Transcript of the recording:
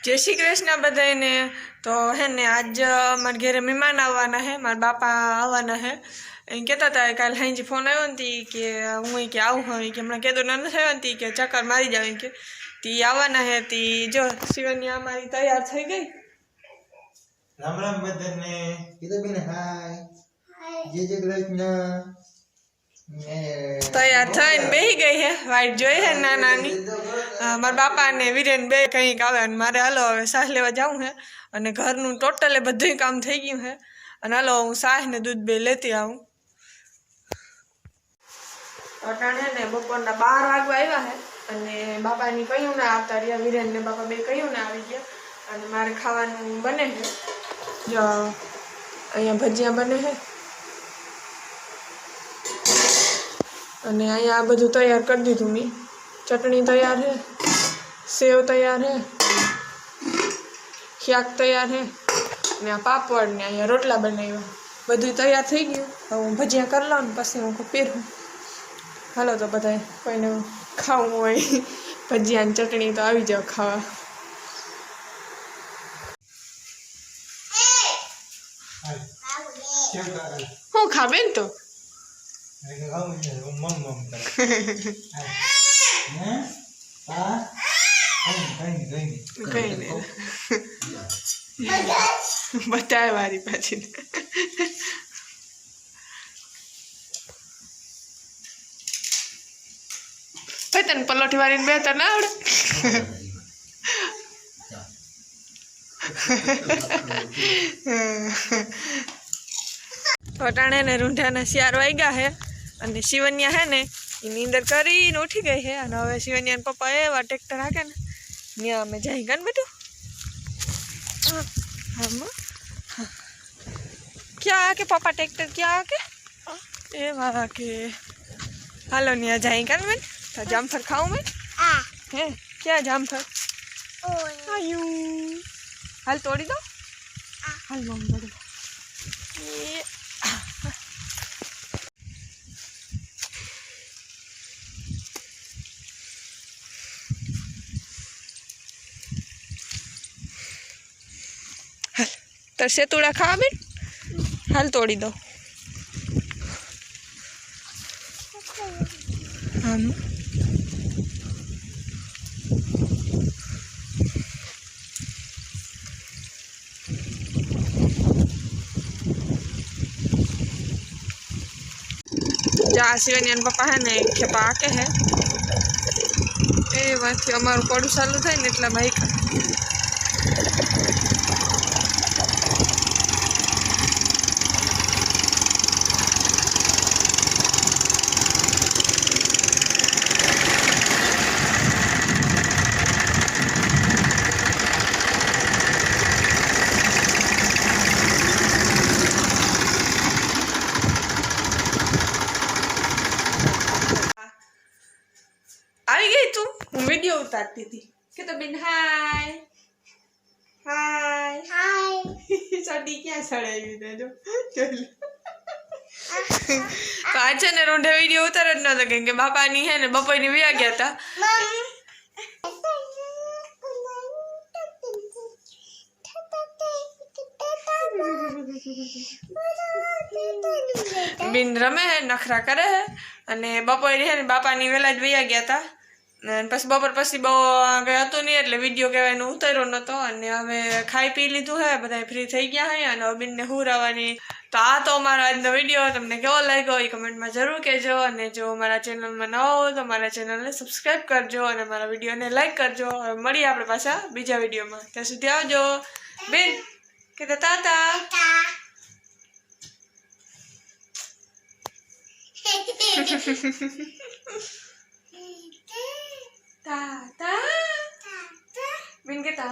जय श्री कृष्ण बधाईने। तो है ने आज मारे घरे मेहमान आवाना है, मारा बापा आवाना है। कहता था कल हाई फोन आयो कि हूँ कि आऊँ हाँ कि हमें कहतो न थी कि चक्कर मारी जाए कि ती आवाना है। ती जो शिवन्या हमारी तैयार थी गई। राम राम बधाने कीधर बिन हाय जय जय कृष्ण तैयार थईने बेही गई है। वाइट जोई है ना नानी मारा बापा ने वीरेन बे कहीं आवे मारे हालो हवे साह लेवा जाऊँ है अने घरनु टोटले बधुं काम थई गयुं है अने हालो हूँ साह ने दूध बे लेती आऊँ। अटाणे ने बपोरना 12 वागवा आव्या है अने बापानी कह्युं ना आवता रह्या। वीरेन ने बापा बे कह्युं ना आवी गया अने मारे खावानुं बने है। जो अहींया भजिया बने है अने अहींया आ बधुं तैयार कर दीधुं मैं। चटनी तैयार है, सेव तैयार है, शाक तैयार है ने आ पापड़ ने अहींया रोटला बनाव्या। बधुं तैयार थई गयुं। हवे हूँ भजिया कर लऊं ने पछी हूँ पीरूं। हालो तो बधाए कोईने खावुं होय भजिया ने चटनी तो आवी जाओ खावा। हूँ खाबे ने तो कहीं नहीं बताए वारी पाछी तने पलोठी वारी बे तो ना आवड़े। अटाणे ने रूंढा ने 4 वाग्या है अने शिवन्या है ने नींदर करीने उठी गई है अने हवे शिवन्या ने पप्पा एवा ट्रेक्टर हाके ने न्या अमे जाई गन बेटू। हम क्या के पापा ट्रेक्टर क्या के ए वाह के हालो न्या जाई गन में तो जामफर खाऊं मैं है क्या जामफर आयु हाल तोड़ी दो हाल मम्मी तोड़ी ये तर सेतुड़ा खा बेन हाल तोड़ी दो। हम जा शिवन्यान पप्पा है ने खेपा के है ए वाथी अमारू पड़ू चालू थाय ने એટલા ભાઈ આવી ગઈ તું હું વિડિયો ઉતારતી હતી કે તો બેન હાય હાય હાય સડી ક્યાં સડાવી દે જો ચાલ તો આ છે ને રોંઢે વિડિયો ઉતાર જ નતો કેમ કે બાપાની હે ને બપોરની વ્યા ગયા હતા बिन रमे है नखरा करे है अने बपोरे है ने बापानी वेला ज वया गया था बस बपोर पछी बहु कई हतुं नहीं एटले विडियो कहेवानो उतार्यो नतो अने हवे खाई पी लीधुं है बधाय फ्री थई गया है अने बिन ने हुरावानी। तो आ तो अमारो आजनो विडियो तमने केवो लाग्यो ए कमेंट में जरूर कहेजो अने जो मारा चेनल में नवा हो तो मारा चेनल ने सब्सक्राइब करजो अने मारा विडियो ने लाइक करजो। हवे मळीए आपणे पाछा बीजा विडियो में त्यां सुधी आवजो बेन के ताता ताता बिन के ता